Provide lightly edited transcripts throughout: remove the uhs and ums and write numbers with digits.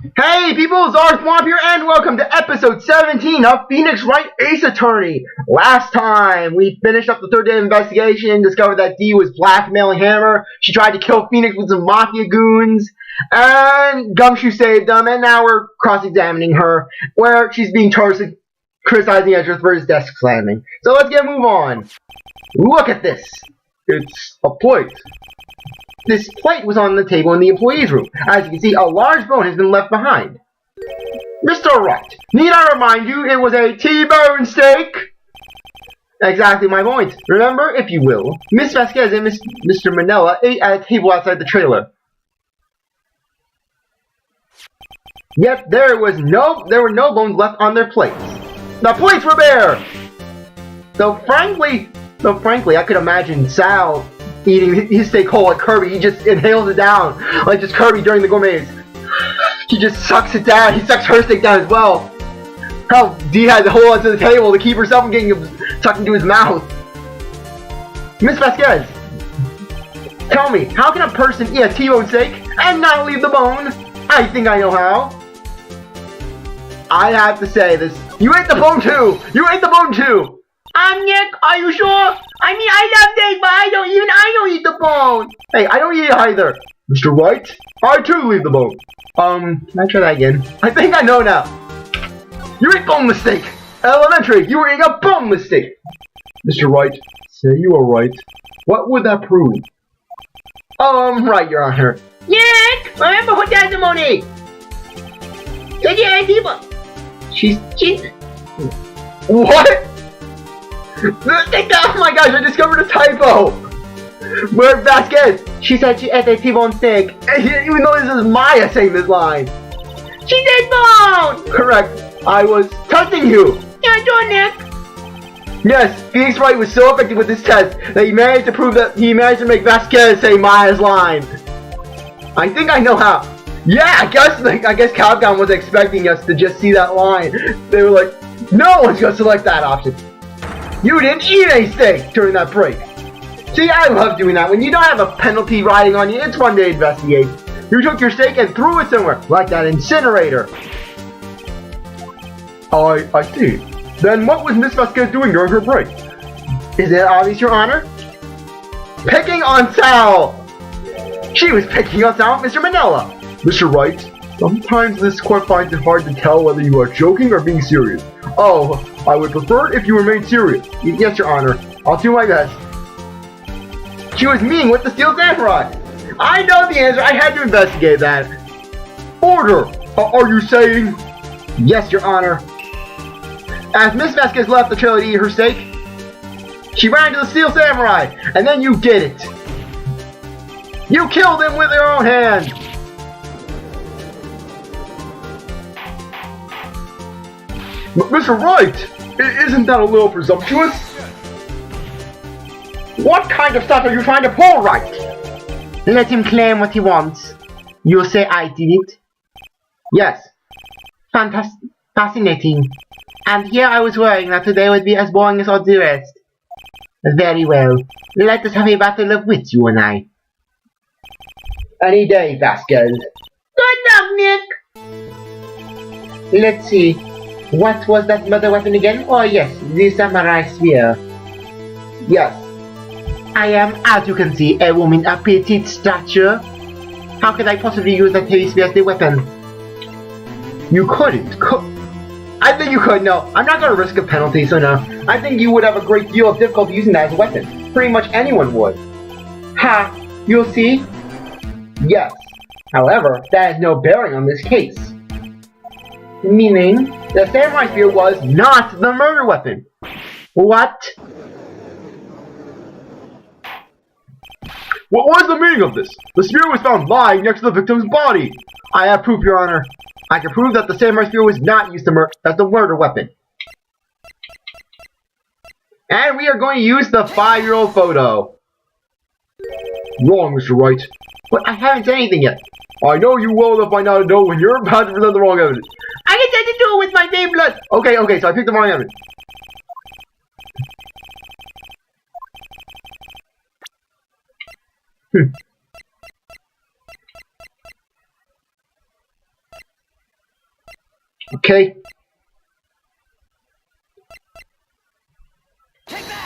Hey people, CzarThwomp here, and welcome to episode 17 of Phoenix Wright Ace Attorney. Last time, we finished up the third day of investigation, discovered that Dee was blackmailing Hammer, she tried to kill Phoenix with some mafia goons, and Gumshoe saved them, and now we're cross-examining her, where she's being charged with criticizing Edgeworth for his desk slamming. So let's get a move on. Look at this. It's a plate. This plate was on the table in the employee's room. As you can see, a large bone has been left behind. Mr. Wright, need I remind you it was a T-bone steak? Exactly my point. Remember, if you will, Miss Vasquez and Mr. Manella ate at a table outside the trailer. Yet there were no bones left on their plates. The plates were bare! Though frankly, I could imagine Sal eating his steak whole like Kirby. He just inhales it down, like just Kirby during the gourmets. He just sucks it down. He sucks her steak down as well. How Dee had to hold onto the table to keep herself from getting sucked into his mouth. Miss Vasquez, tell me, how can a person eat a T-bone steak and not leave the bone? I think I know how. I have to say this. You ate the bone too! You ate the bone too! Nick, are you sure? I mean, I love steak, but I don't eat the bone. Hey, I don't eat it either. Mr. Wright, I too leave the bone. Can I try that again? I think I know now. You ate boneless steak. Elementary, you were eating a boneless steak. Mr. Wright, say you are right. What would that prove? Right, Your Honor. Nick, remember her testimony. She's... What? Oh my gosh, I discovered a typo! Where Vasquez, she said she ate a T-bone steak. Even though this is Maya saying this line. She said bone! Correct. I was testing you. Yeah, do Nick. Yes, Phoenix Wright was so effective with this test that he managed to make Vasquez say Maya's line. I think I know how. Yeah, I guess Capcom was expecting us to just see that line. They were like, no one's gonna select that option. You didn't eat any steak during that break. See, I love doing that. When you don't have a penalty riding on you, it's fun to investigate. You took your steak and threw it somewhere, like that incinerator. I see. Then what was Miss Vasquez doing during her break? Is it obvious, Your Honor? Picking on Sal! She was picking on Sal with Mr. Manella. Mr. Wright, sometimes this court finds it hard to tell whether you are joking or being serious. Oh, I would prefer if you remained serious. Yes, Your Honor. I'll do my best. She was mean with the steel samurai. I know the answer. I had to investigate that. Order! Are you saying? Yes, Your Honor. As Miss Vasquez left the trailer to eat her steak, she ran to the steel samurai, and then you did it. You killed him with your own hand. Mr. Wright, isn't that a little presumptuous? What kind of stuff are you trying to pull, Wright? Let him claim what he wants. You'll say I did it? Yes. Fantastic. Fascinating. And here I was worrying that today would be as boring as all the rest. Very well. Let us have a battle of wits, you and I. Any day, Vasquez. Good luck, Nick. Let's see. What was that murder weapon again? Oh yes, the samurai spear. Yes. I am, as you can see, a woman of petite stature. How could I possibly use that heavy spear as a weapon? You couldn't. I think you could, no. I'm not going to risk a penalty, so no. I think you would have a great deal of difficulty using that as a weapon. Pretty much anyone would. Ha! You'll see? Yes. However, that has no bearing on this case. Meaning, the samurai spear was not the murder weapon. What? What was the meaning of this? The spear was found lying next to the victim's body. I have proof, Your Honor. I can prove that the samurai spear was not used as the murder weapon. And we are going to use the 5-year-old photo. Wrong, Mr. Wright. But I haven't said anything yet. I know you well enough by now to know when you're about to present the wrong evidence. I can tend to do it with my name blood. Okay, so I picked the wrong evidence. Okay.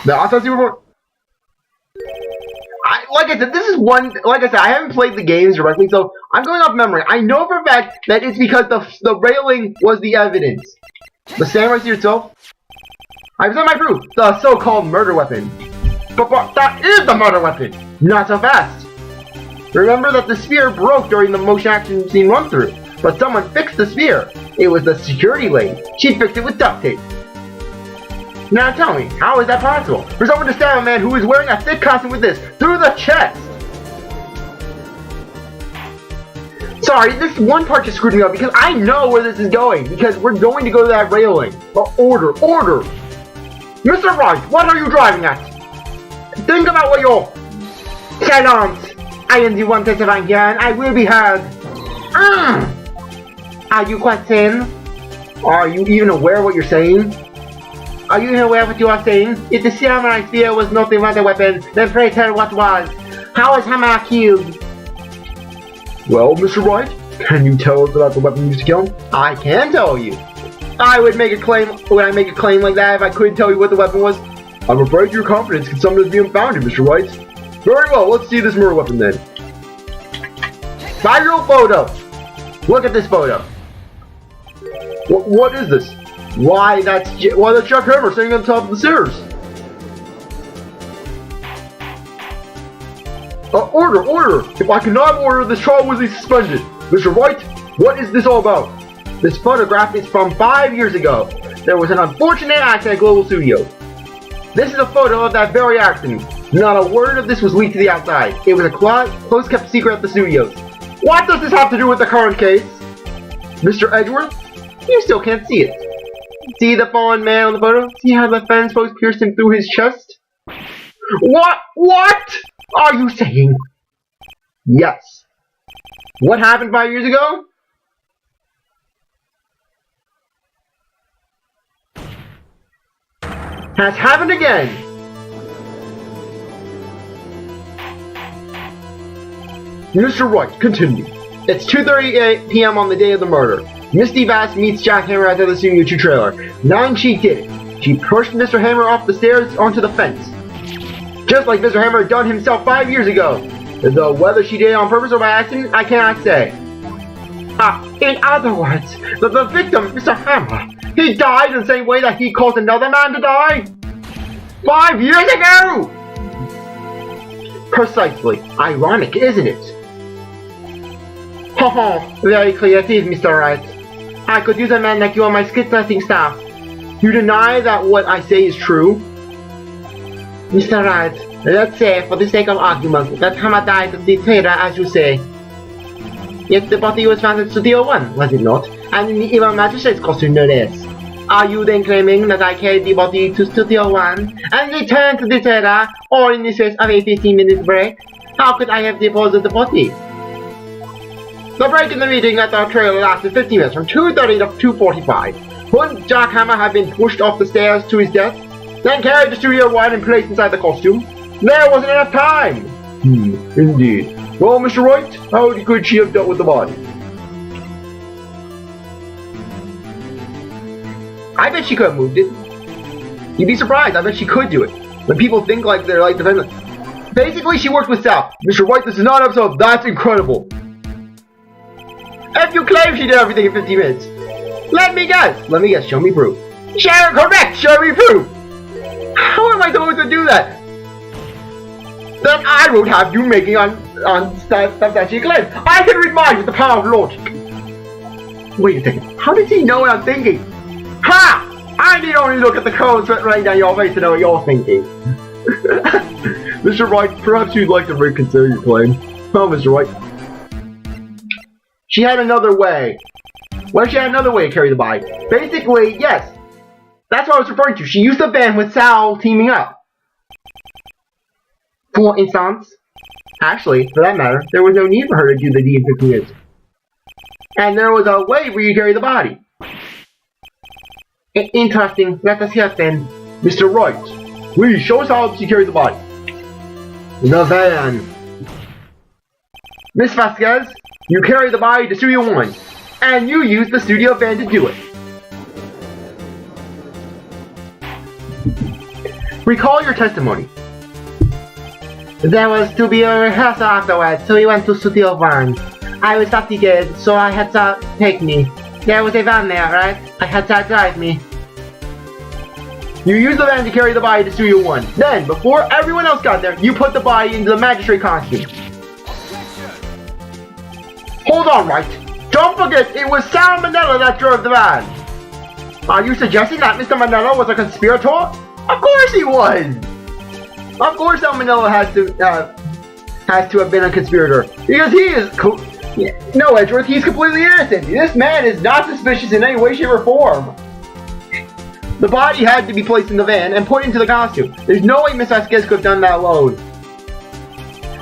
The autopsy report. Like I said, this is one. Like I said, I haven't played the games directly, so I'm going off memory. I know for a fact that it's because the railing was the evidence. The samurai sword itself. I present my proof. The so-called murder weapon. But that is the murder weapon. Not so fast. Remember that the spear broke during the motion action scene run through, but someone fixed the spear. It was the security lady. She fixed it with duct tape. Now tell me, how is that possible? For someone to stab a man who is wearing a thick costume with this through the chest? Sorry, this one part just screwed me up because I know where this is going. Because we're going to go to that railing. But order! Mr. Wright, what are you driving at? Think about what you're... Silence! I am the one testifying here and I will be heard. Are you quite sane? Are you even aware of what you're saying? Are you even aware of what you are saying? If the samurai spear was not the murder weapon, then pray tell what was. How was Hammer killed? Well, Mr. Wright, can you tell us about the weapon used to kill him? I can tell you. I would make a claim, would I make a claim like that if I couldn't tell you what the weapon was? I'm afraid your confidence can sometimes be unfounded, Mr. Wright. Very well, let's see this murder weapon then. 5-year-old photo. Look at this photo. What is this? Why, that's Chuck Hammer sitting on top of the stairs. Order! If I cannot order, this trial will be suspended. Mr. Wright, what is this all about? This photograph is from 5 years ago. There was an unfortunate accident at Global Studios. This is a photo of that very accident. Not a word of this was leaked to the outside. It was a close-kept secret at the studios. What does this have to do with the current case? Mr. Edgeworth, you still can't see it. See the fallen man on the photo? See how the fence post pierced him through his chest? What are you saying? Yes. What happened 5 years ago? Has happened again. Mr. Wright, continue. It's 2:38 p.m. on the day of the murder. Misty Bass meets Jack Hammer at the Studio 2 trailer. Then she did it. She pushed Mr. Hammer off the stairs onto the fence. Just like Mr. Hammer had done himself 5 years ago. Though whether she did it on purpose or by accident, I cannot say. In other words, the victim, Mr. Hammer, he died in the same way that he caused another man to die? 5 years ago! Precisely. Ironic, isn't it? Haha, very creative, Mr. Wright. I could use a man like you on my script-writing staff. You deny that what I say is true? Mr. Wright, let's say, for the sake of argument, that Hammer died of the trailer, as you say. Yet the body was found in Studio 1, was it not? And in the evil magistrate's costume, no less. Are you then claiming that I carried the body to Studio 1 and returned to the trailer, or in the space of a 15-minute break? How could I have disposed of the body? The break in the meeting at the trailer lasted 15 minutes, from 2:30 to 2:45. Wouldn't Jack Hammer have been pushed off the stairs to his death, then carried to Studio 1 and placed inside the costume? There wasn't enough time! Indeed. Well, Mr. Wright, how could she have dealt with the body? I bet she could have moved it. You'd be surprised, I bet she could do it. When people think like they're like defendants. Basically, she worked with Sal. Mr. Wright, this is not an episode. That's incredible. If you claim she did everything in 15 minutes, let me guess, show me proof. Correct, show me proof! How am I supposed to do that? Then I won't have you making on stuff that she claims. I can read minds with the power of logic. Wait a second, how does he know what I'm thinking? Ha! I need only look at the codes right down your face to know what you're thinking. Mr. Wright, perhaps you'd like to reconsider your claim. Oh, Mr. Wright. She had another way. Well, she had another way to carry the body. Basically, yes. That's what I was referring to. She used the van with Sal teaming up. For instance, actually, for that matter, there was no need for her to do the deed in 15 minutes. And there was a way for you to carry the body. Interesting. Let us hear it then. Mr. Wright, please show us how she carried the body. The van. Miss Vasquez, you carried the body to Studio 1, and you used the studio van to do it. Recall your testimony. There was to be a rehearsal afterwards, so we went to studio van. I was fatigued, so I had to take me. There was a van there, right? I had to drive me. You used the van to carry the body to Studio 1. Then, before everyone else got there, you put the body into the magistrate costume. Hold on, Wright. Don't forget, it was Sal Manella that drove the van. Are you suggesting that Mr. Manella was a conspirator? Of course he was! Of course Sal Manella has to have been a conspirator. Because he is no, Edgeworth, he's completely innocent. This man is not suspicious in any way, shape, or form. The body had to be placed in the van and put into the costume. There's no way Miss Vasquez could have done that alone.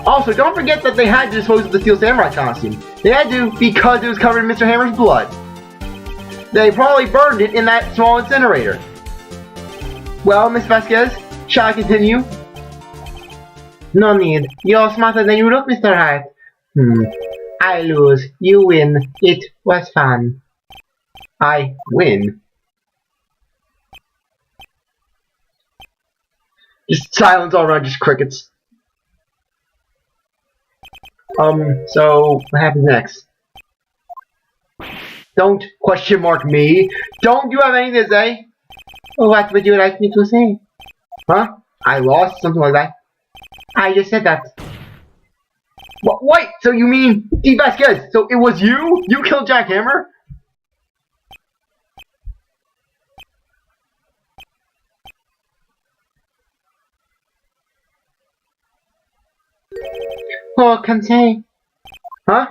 Also, don't forget that they had to dispose of the Steel Samurai costume. They had to because it was covered in Mr. Hammer's blood. They probably burned it in that small incinerator. Well, Miss Vasquez, shall I continue? No need. You're smarter than you look, Mr. Wright. I lose. You win. It was fun. I win. Just silence all around, just crickets. So, what happens next? Don't question mark me. Don't you have anything to say? What would you like me to say? Huh? I lost? Something like that? I just said that. What? Wait, so you mean Steve Vasquez? So it was you? You killed Jack Hammer? Oh, can't say. Huh?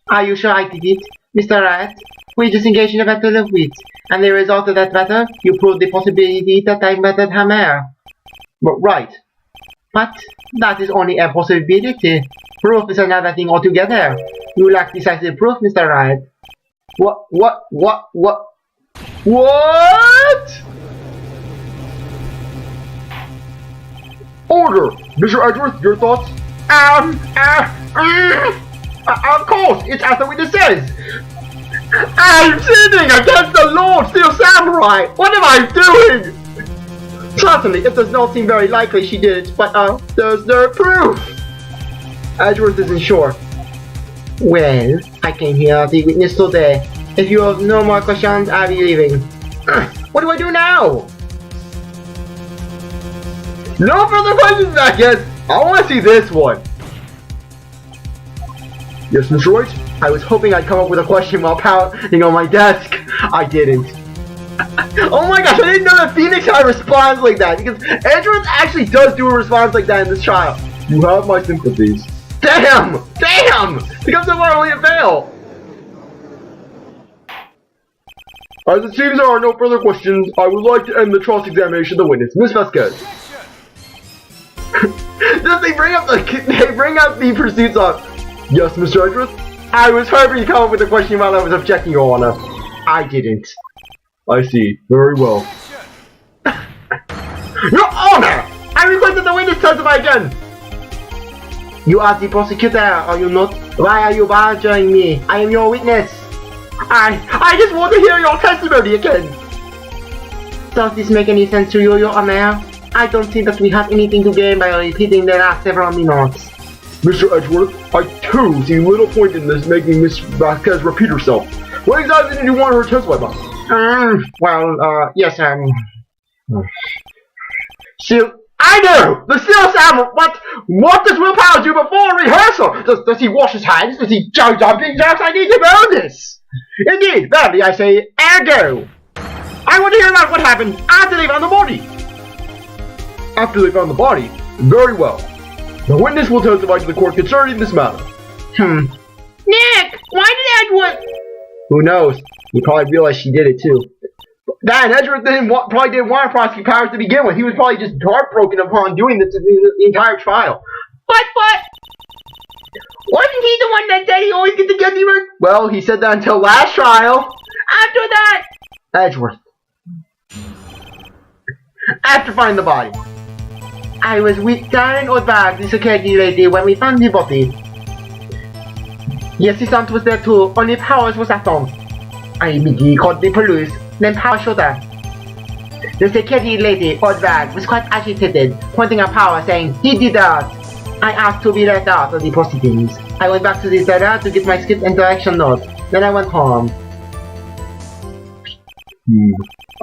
Are you sure I did it, Mr. Wright? We just engaged in a battle of wits, and the result of that battle, you proved the possibility that I murdered Hammer. Right. But that is only a possibility. Proof is another thing altogether. You lack decisive proof, Mr. Wright. What? Order! Mr. Edgeworth, your thoughts? Of course, it's as the witness says. I'm sinning against the Lord, Steel Samurai! What am I doing? Certainly, it does not seem very likely she did it, but there's no proof. Edgeworth isn't sure. Well, I came here the witness today. If you have no more questions, I'll be leaving. What do I do now? No further questions, I guess. I want to see this one. Yes, Mr. Wright? I was hoping I'd come up with a question while pounding on my desk. I didn't. Oh my gosh, I didn't know that Phoenix had a response like that, because Edgeworth actually does do a response like that in this trial. You have my sympathies. Damn! Damn! Becomes so far only a fail! As it seems there are no further questions, I would like to end the cross-examination of the witness, Miss Vasquez. They bring up the pursuits of. Yes, Mr. Edgeworth? I was hoping to come up with a question while I was objecting, Your Honor. I didn't. I see. Very well. Your Honor! I request that the witness testify again! You are the prosecutor, are you not? Why are you badgering me? I am your witness. I just want to hear your testimony again. Does this make any sense to you, Your Honor? I don't think that we have anything to gain by repeating the last several minutes. Mr. Edgeworth, I too see little point in this making Miss Vasquez repeat herself. What exactly did you want her to testify about? Yes, I know! The Steel Samurai! What does Willpower do before rehearsal? Does he wash his hands? Does he go jumping jacks? I need to know this! Indeed, badly I say, ergo! I want to hear about what happened after they found the body! After they found the body? Very well. The witness will testify to the court concerning this matter. Nick! Why did Edgeworth... Who knows? He probably realized she did it too. That Edgeworth probably didn't want to prosecute Powers to begin with. He was probably just heartbroken upon doing this the entire trial. But... Wasn't he the one that said he always gets the guilty verdict? Well, he said that until last trial. After that... Edgeworth. After finding the body. I was with Darren Oldbag, the security lady, when we found the body. The assistant was there too, only Powers was at home. I immediately called the police, then Powers showed up. The security lady, Odvag, was quite agitated, pointing at Power, saying, "He did that." I asked to be let out of the proceedings. I went back to the Terra to get my script and direction notes. Then I went home.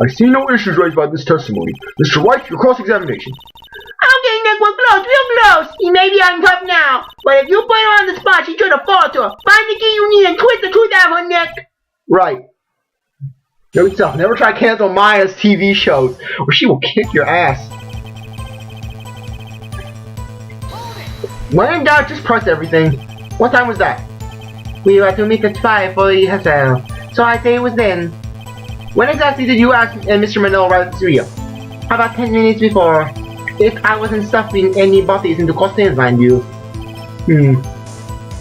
I see no issues raised by this testimony. Mr. Wright, your cross-examination. Okay, Nick, we're close, real close. He may be on top now, but if you put her on the spot, she's gonna fall to her. Find the key you need and twist the truth out of her neck. Right. Note self, never try to cancel Maya's TV shows, or she will kick your ass. When in doubt, just press everything. What time was that? We were to meet at 5 for the rehearsal, so I say it was then. When exactly did you ask Mr. Manel arrive at Syria? About 10 minutes before. If I wasn't stuffing any bodies into costumes, mind you.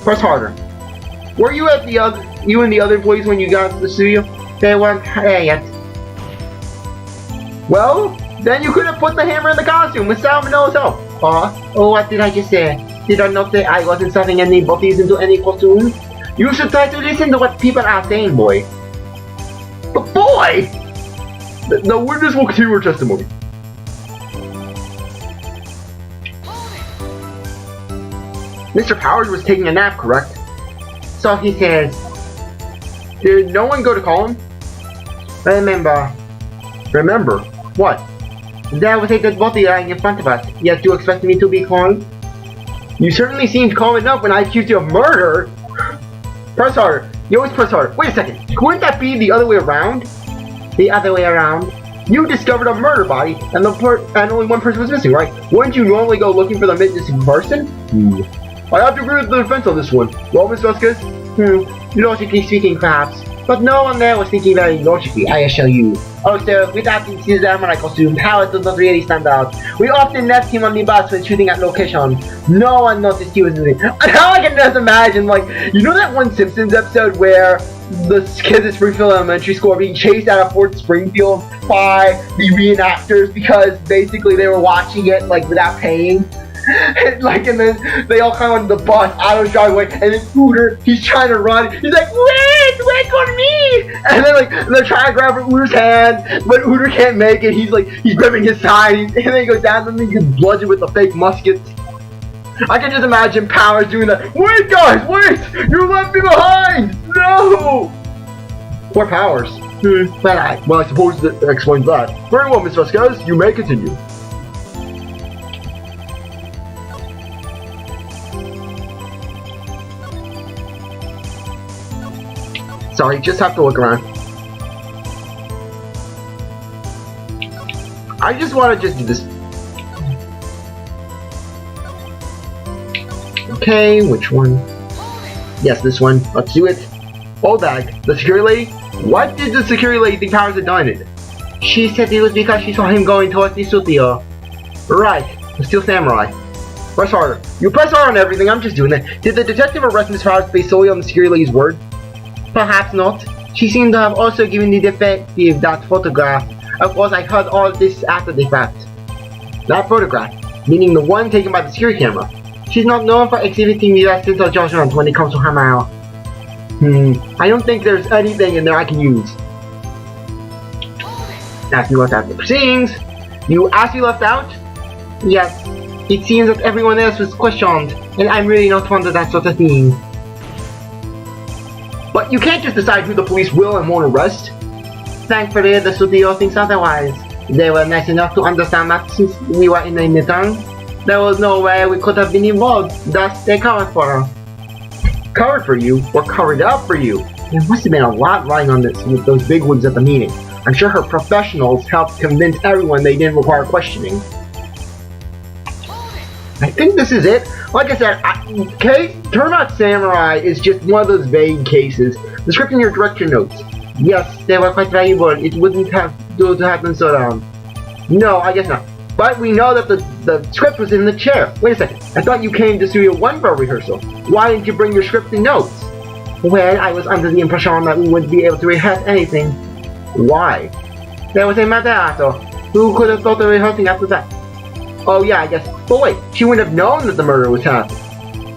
Press harder. Were you at you and the other employees when you got to the studio? They weren't there yet. Well, then you could have put the hammer in the costume with Sal Manel's help. Oh, what did I just say? Did I not say I wasn't stuffing any bodies into any costumes? You should try to listen to what people are saying, boy. But boy! The witness will continue her testimony. Mr. Powers was taking a nap, correct? So he says. Did no one go to call him? Remember. Remember? What? There was a dead body lying in front of us, yet you expect me to be calm? You certainly seemed calm enough when I accused you of murder! Press harder. You always press harder. Wait a second. Wouldn't that be the other way around? The other way around? You discovered a murder body, and only one person was missing, right? Wouldn't you normally go looking for the missing person? I have to agree with the defense on this one. Well, Miss Vasquez? Logically speaking, perhaps. But no one there was thinking very logically, I assure you. Also, without his samurai costume, Howard does not really stand out. We often left him on the bus when shooting at location. No one noticed he was missing. And how I can just imagine, like, you know that one Simpsons episode where the kids at Springfield Elementary School are being chased out of Fort Springfield by the reenactors because basically they were watching it, like, without paying? Like, and then they all come on the bus, Otto's driving away, and then Hooter, he's trying to run, he's like, wait for me! And then, like, they're trying to grab Hooter's hand, but Hooter can't make it, he's gripping his side, and then he goes down, and then he gets bludgeoned with the fake musket. I can just imagine Powers doing that, wait guys, wait! You left me behind! No! Poor Powers. Well, I suppose that explains that. Very well, Miss Vasquez, you may continue. Sorry, just have to look around. I just want to just do this. Okay, which one? Yes, this one. Let's do it. Oldbag, the security lady? What did the security lady think Powers had done it? She said it was because she saw him going towards the studio. Right, the Steel Samurai. Press harder. You press hard on everything, I'm just doing it. Did the detective arrest Miss Powers based solely on the security lady's word? Perhaps not. She seemed to have also given the detective that photograph. Of course, I heard all this after the fact. That photograph, meaning the one taken by the security camera. She's not known for exhibiting the best sense of judgment when it comes to her mouth. I don't think there's anything in there I can use. Ask me what's after the proceedings. You asked me left out? Yes. It seems that everyone else was questioned, and I'm really not fond of that sort of thing. But you can't just decide who the police will and won't arrest. Thankfully, the studio thinks otherwise. They were nice enough to understand that since we were in the midtown, there was no way we could have been involved, thus they covered for us. Covered for you? Or covered up for you? There must have been a lot lying on this with those bigwigs at the meeting. I'm sure her professionals helped convince everyone they didn't require questioning. I think this is it. Like I said, case Turnout Samurai is just one of those vague cases. The script in your direction notes. Yes, they were quite valuable. It wouldn't have to happen so long. No, I guess not. But we know that the script was in the chair. Wait a second. I thought you came to Studio 1 for a rehearsal. Why didn't you bring your script and notes? Well, I was under the impression that we wouldn't be able to rehearse anything. Why? There was a Madarato. Who could have thought of rehearsing after that? Oh yeah, I guess. But wait, she wouldn't have known that the murder was happening.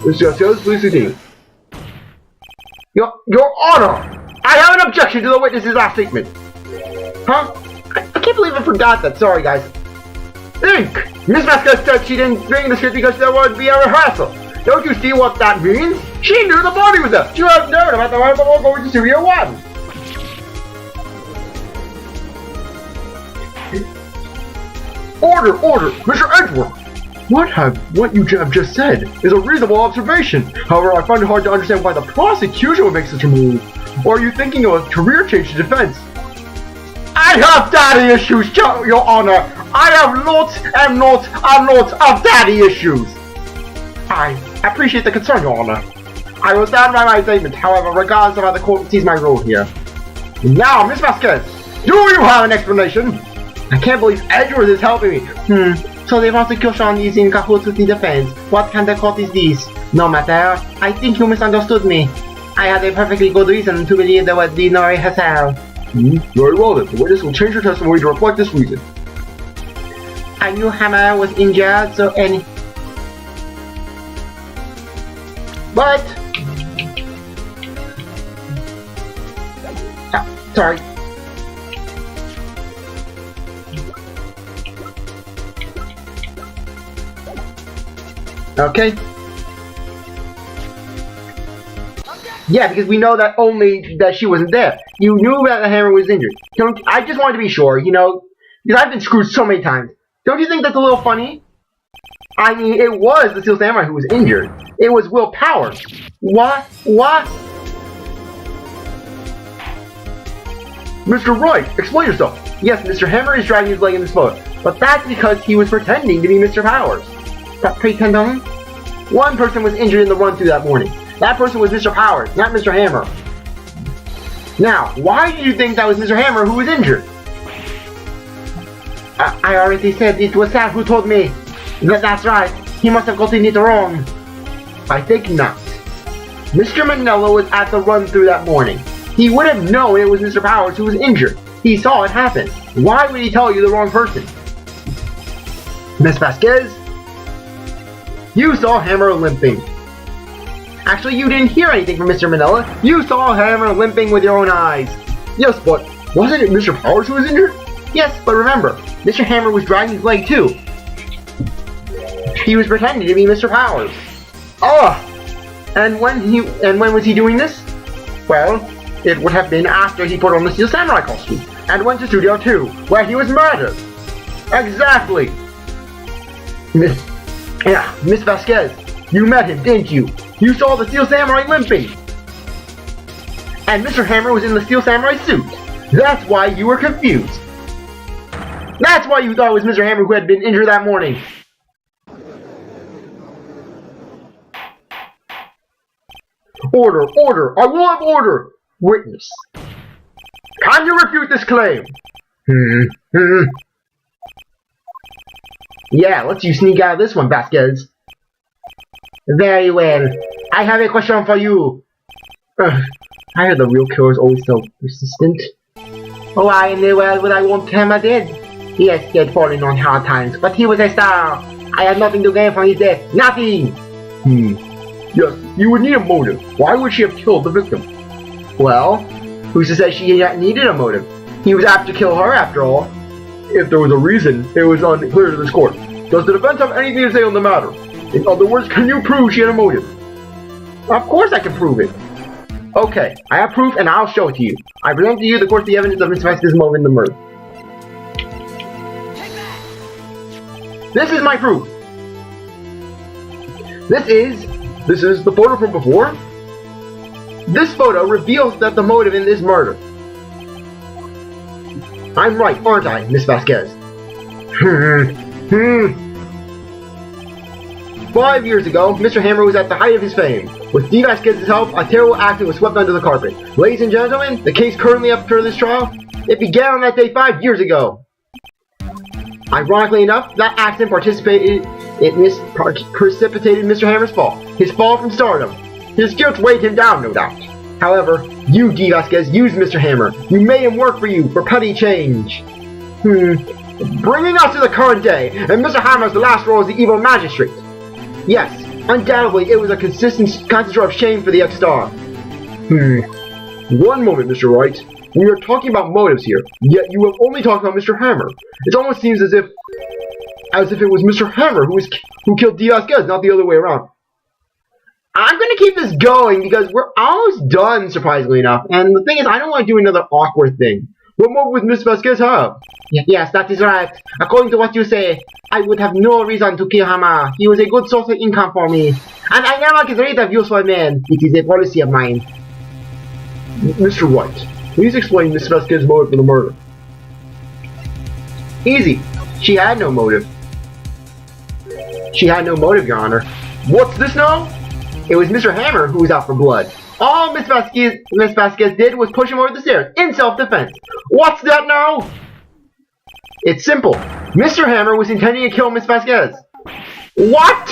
Mr. Vasquez, please continue. Your Honor! I have an objection to the witness's last statement. Huh? I can't can't believe I forgot that. Sorry, guys. Think! Miss Vasquez said she didn't bring the script because there would be a rehearsal. Don't you see what that means? She knew the party was up. She had known about the one before going to Studio 1. Order! Mr. Edgeworth! What you have just said is a reasonable observation. However, I find it hard to understand why the prosecution would make such a move. Or are you thinking of a career change to defense? I have daddy issues, Your Honor. I have lots and lots and lots of daddy issues. I appreciate the concern, Your Honor. I will stand by my statement, however, regardless of how the court sees my role here. Now, Miss Vasquez, do you have an explanation? I can't believe Edgeworth is helping me. So the prosecution is in cahoots with the defense. What kind of court is this? No matter. I think you misunderstood me. I had a perfectly good reason to believe there was the no rehearsal. Very well then. The witness will change her testimony to reflect this reason. I knew Hammer was injured, so any... But... sorry. Okay. Yeah, because we know that only that she wasn't there. You knew that the hammer was injured. I just wanted to be sure, you know, because I've been screwed so many times. Don't you think that's a little funny? I mean, it was the Steel Samurai who was injured. It was Will Powers. What? Mr. Wright, explain yourself. Yes, Mr. Hammer is dragging his leg in this photo, but that's because he was pretending to be Mr. Powers. Pretending? One person was injured in the run-through that morning. That person was Mr. Powers, not Mr. Hammer. Now, why do you think that was Mr. Hammer who was injured? I already said it was Sam who told me. That's right. He must have gotten it wrong. I think not. Mr. Manella was at the run-through that morning. He would have known it was Mr. Powers who was injured. He saw it happen. Why would he tell you the wrong person? Miss Vasquez? You saw Hammer limping. Actually, you didn't hear anything from Mr. Manella. You saw Hammer limping with your own eyes. Yes, but wasn't it Mr. Powers who was injured? Yes, but remember, Mr. Hammer was dragging his leg too. He was pretending to be Mr. Powers. And when was he doing this? Well, it would have been after he put on the Steel Samurai costume and went to Studio 2, where he was murdered. Exactly. Miss Vasquez, you met him, didn't you? You saw the Steel Samurai limping. And Mr. Hammer was in the Steel Samurai suit. That's why you were confused. That's why you thought it was Mr. Hammer who had been injured that morning. Order! I will have order! Witness. Can you refute this claim? Yeah, let's you sneak out of this one, Vasquez. Very well. I have a question for you. I heard the real killer is always so persistent. Why in the world would I want Hammer dead? Yes, he had fallen on hard times, but he was a star. I had nothing to gain from his death. Nothing! Yes, you would need a motive. Why would she have killed the victim? Well, who's to say she needed a motive? He was apt to kill her, after all. If there was a reason, it was unclear to this court. Does the defense have anything to say on the matter? In other words, can you prove she had a motive? Of course I can prove it. Okay, I have proof and I'll show it to you. I present to you the court the evidence of Miss Vasquez's motive in the murder. This is my proof. This is the photo from before? This photo reveals that the motive in this murder. I'm right, aren't I, Miss Vasquez? 5 years ago, Mr. Hammer was at the height of his fame. With D. Vasquez's help, a terrible accident was swept under the carpet. Ladies and gentlemen, the case currently up for this trial, it began on that day 5 years ago. Ironically enough, that accident precipitated Mr. Hammer's fall. His fall from stardom. His guilt weighed him down, no doubt. However, you, D. Vasquez, used Mr. Hammer. You made him work for you for petty change. Bringing us to the current day, and Mr. Hammer's the last role as the evil magistrate. Yes, undoubtedly it was a consistent sort of shame for the ex-star. One moment, Mr. Wright. We are talking about motives here, yet you have only talked about Mr. Hammer. It almost seems as if it was Mr. Hammer who killed Vasquez, not the other way around. I'm gonna keep this going because we're almost done, surprisingly enough. And the thing is, I don't want to do another awkward thing. What motive would Miss Vasquez have? Yes, that is right. According to what you say, I would have no reason to kill him. He was a good source of income for me. And I never get rid of useful men. It is a policy of mine. Mr. Wright, please explain Miss Vasquez's motive for the murder. Easy. She had no motive. She had no motive, Your Honor. What's this now? It was Mr. Hammer who was out for blood. All Miss Vasquez did was push him over the stairs in self-defense. What's that now? It's simple. Mr. Hammer was intending to kill Miss Vasquez. What?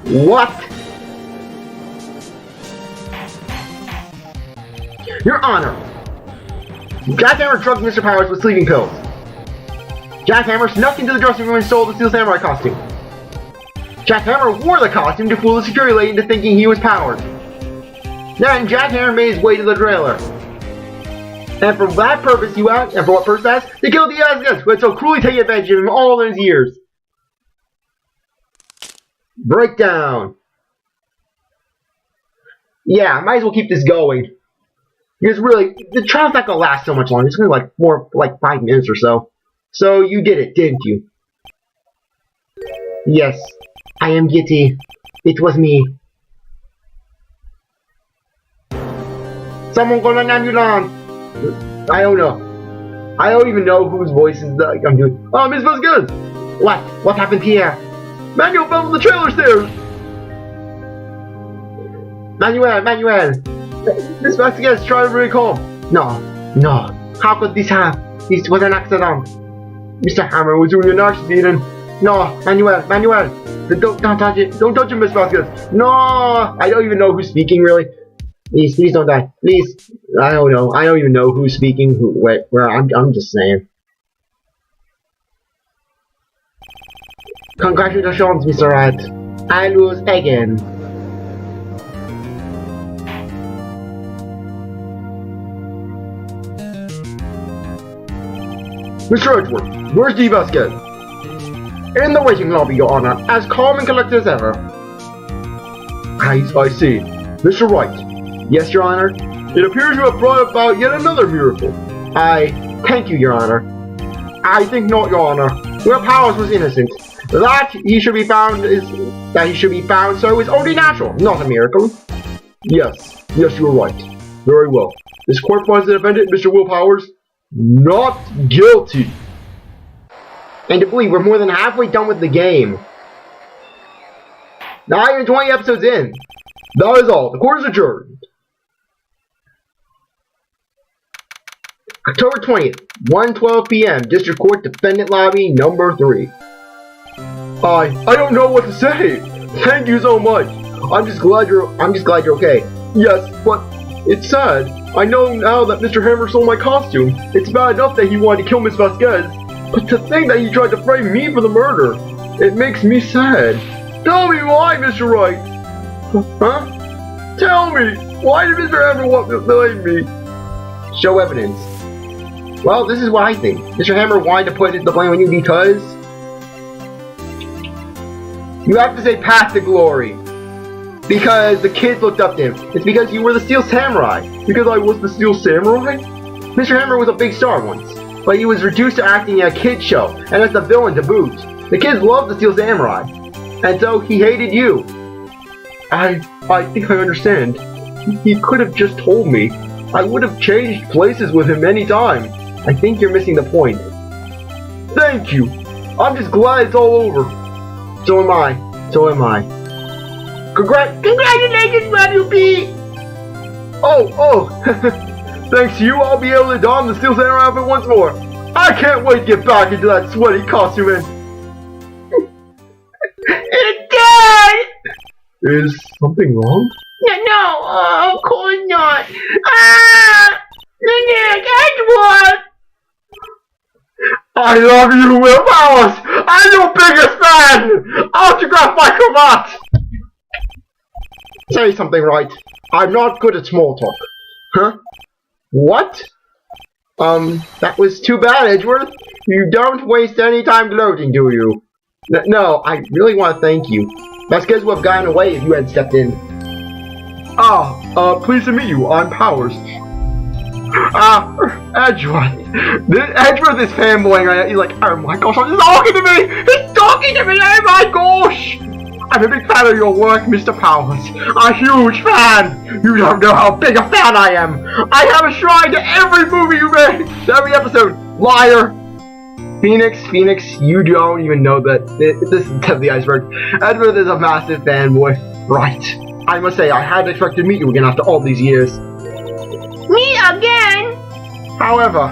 What? Your Honor, Jackhammer drugged Mr. Powers with sleeping pills. Jackhammer snuck into the dressing room and stole the Steel Samurai costume. Jackhammer wore the costume to fool the security lady into thinking he was Powers. Then Jackhammer made his way to the trailer. And for that purpose, and for what purpose that's, they killed the Vasquez, who had so cruelly taken advantage of him all those years. Breakdown. Yeah, might as well keep this going. Because really, the trial's not gonna last so much longer. It's gonna be like 5 minutes or so. So you did it, didn't you? Yes, I am guilty. It was me. Someone call an ambulance! I don't know. I don't even know whose voice is I'm doing. Oh, Miss Vasquez! What? What happened here? Manuel fell from the trailer stairs! Manuel! Miss Vasquez, try to bring home. No. How could this happen? This was an accident. Mr. Hammer was doing an accident. No, Manuel! Don't touch it! Don't touch him, Miss Vasquez! No! I don't even know who's speaking, really. Please don't die. Please. I don't know. I don't even know who's speaking. Where? I'm just saying. Congratulations, Mr. Wright. I lose again. Mr. Edgeworth, where's D. Vasquez? In the waiting lobby, Your Honor, as calm and collected as ever. I see. Mr. Wright. Yes, Your Honor. It appears you have brought about yet another miracle. I thank you, Your Honor. I think not, Your Honor. Will Powers was innocent. That he should be found, so it was only natural, not a miracle. Yes, you are right. Very well. This court finds the defendant, Mr. Will Powers, not guilty. And to believe we're more than halfway done with the game. Not even 20 episodes in. That is all. The court is adjourned. October 20th, 1:12 p.m. District Court Defendant Lobby Number 3. I don't know what to say. Thank you so much. I'm just glad you're okay. Yes, but it's sad. I know now that Mr. Hammer stole my costume. It's bad enough that he wanted to kill Miss Vasquez, but to think that he tried to frame me for the murder, it makes me sad. Tell me why, Mr. Wright. Huh? Tell me, why did Mr. Hammer want to blame me? Show evidence. Well, this is what I think. Mr. Hammer wanted to put the blame on you because you have to say path to glory. Because the kids looked up to him. It's because you were the Steel Samurai. Because I was the Steel Samurai? Mr. Hammer was a big star once, but he was reduced to acting in a kid's show, and as the villain to boot. The kids loved the Steel Samurai, and so he hated you. I think I understand. He could have just told me. I would have changed places with him any time. I think you're missing the point. Thank you. I'm just glad it's all over. So am I. Congratulations, Mario P! Oh. Thanks to you, I'll be able to don the Steel Samurai outfit once more. I can't wait to get back into that sweaty costume and... It's dead! Is something wrong? No, of course not. Nick, Edgeworth! I love you, Will Powers! I'm your biggest fan! Autograph my cravat! Say something right. I'm not good at small talk. Huh? What? That was too bad, Edgeworth. You don't waste any time gloating, do you? No, I really want to thank you. Vasquez would have gotten away if you had stepped in. Pleased to meet you. I'm Powers. Edgeworth. Edgeworth is fanboying right now. He's like, oh my gosh, he's talking to me! He's talking to me! Oh my gosh! I'm a big fan of your work, Mr. Powers. A huge fan! You don't know how big a fan I am! I have a shrine to every movie you made! Every episode! Liar! Phoenix, you don't even know that this is the tip of the iceberg. Edgeworth is a massive fanboy. Right. I must say, I hadn't expected to meet you again after all these years. Me again? However,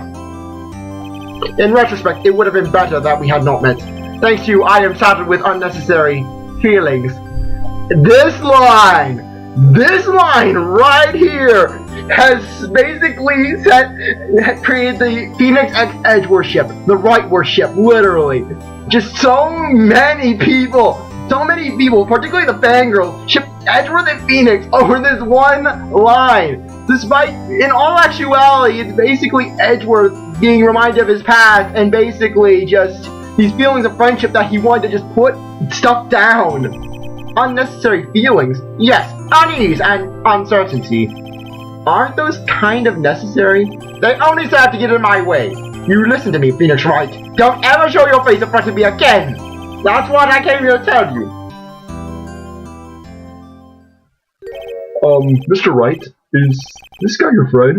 in retrospect, it would have been better that we had not met. Thanks to you, I am saddled with unnecessary feelings. This line right here has basically created the Phoenix X Edgeworth ship, the Wrightworth ship, literally. Just so many people, particularly the fangirls, ship Edgeworth and Phoenix over this one line. Despite, in all actuality, it's basically Edgeworth being reminded of his past and basically just these feelings of friendship that he wanted to just put stuff down. Unnecessary feelings, yes, unease and uncertainty. Aren't those kind of necessary? They only serve to get in my way. You listen to me, Phoenix Wright. Don't ever show your face in front of me again. That's what I came here to tell you. Mr. Wright, is this guy your friend?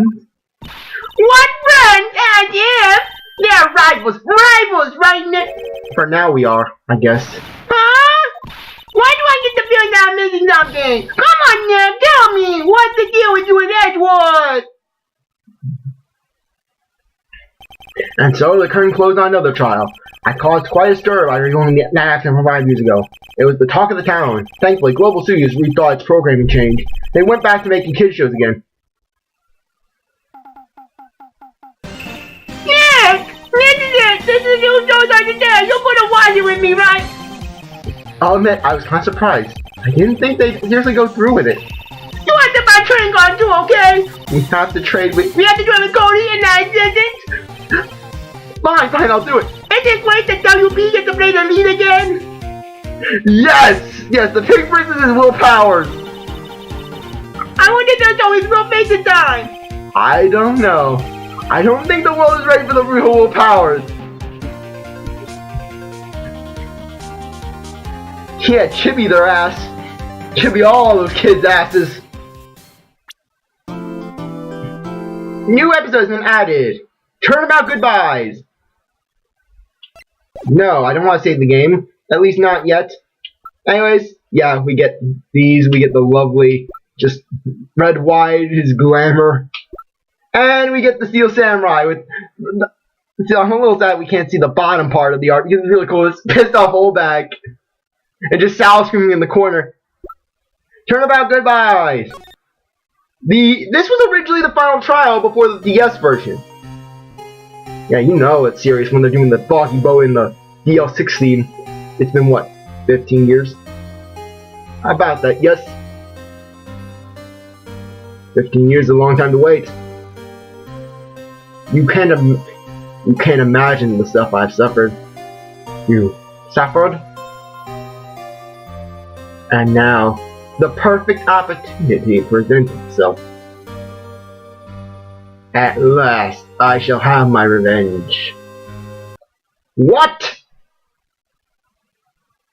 What friend? As if they're rivals, right now. For now we are, I guess. Huh? Why do I get the feeling that I'm missing something? Come on now, tell me! What's the deal with you and Edgeworth? And so the curtain closed on another trial. I caused quite a stir by reviewing that accident from 5 years ago. It was the talk of the town. Thankfully, Global Studios rethought its programming change. They went back to making kids shows again. Nick! This is new shows on the day. You're gonna watch it with me, right? I'll admit, I was kind of surprised. I didn't think they'd seriously go through with it. You have to buy trading cards too, okay? We have to trade with... We have to do it with Cody and I didn't. Fine, I'll do it. Is it great that WB gets to play the lead again? Yes, the pig princess is Will Powers. I wonder if there's always real face in time. I don't know. I don't think the world is ready for the real Will Powers. Yeah, Chibi their ass. Chibi all those kids' asses. New episodes been added. Turnabout goodbyes. No, I don't want to save the game. At least not yet. Anyways, yeah, we get these. We get the lovely, just red wide, his glamour. And we get the Steel Samurai with... I'm a little sad we can't see the bottom part of the art because it's really cool. It's pissed off old bag. And just Sal screaming in the corner. Turnabout goodbyes. This was originally the final trial before the DS version. Yeah, you know it's serious when they're doing the Foggy Bow in the DL6 theme. It's been, what, 15 years? How about that, yes? 15 years is a long time to wait. You can't imagine the stuff I've suffered. You suffered? And now, the perfect opportunity presents itself. At last, I shall have my revenge. What?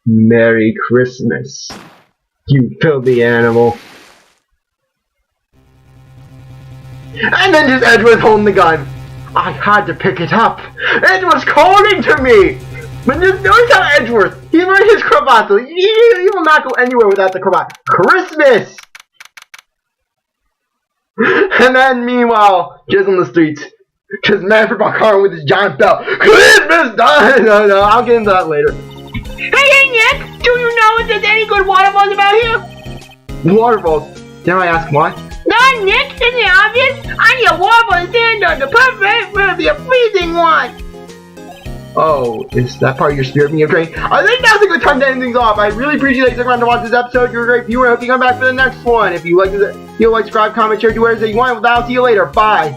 Merry Christmas, you filthy animal. And then just Edgeworth holding the gun. I had to pick it up. It was calling to me. But just notice how Edgeworth, he's wearing his cravat, so he will not go anywhere without the cravat. Christmas! And then, meanwhile, just on the streets, just Manfred Bakar with his giant belt. Christmas time! No, I'll get into that later. Hey, Nick! Do you know if there's any good waterfalls about here? Waterfalls? Dare I ask why? No, Nick, isn't it obvious? I need a waterfall in Sandor, the perfect, will be a freezing one. Oh, is that part of your spirit being trained? I think that's a good time to end things off. I really appreciate that you stuck around to watch this episode. You're a great viewer. I hope you come back for the next one. If you like this, subscribe, comment, share, do whatever you want. I'll see you later. Bye.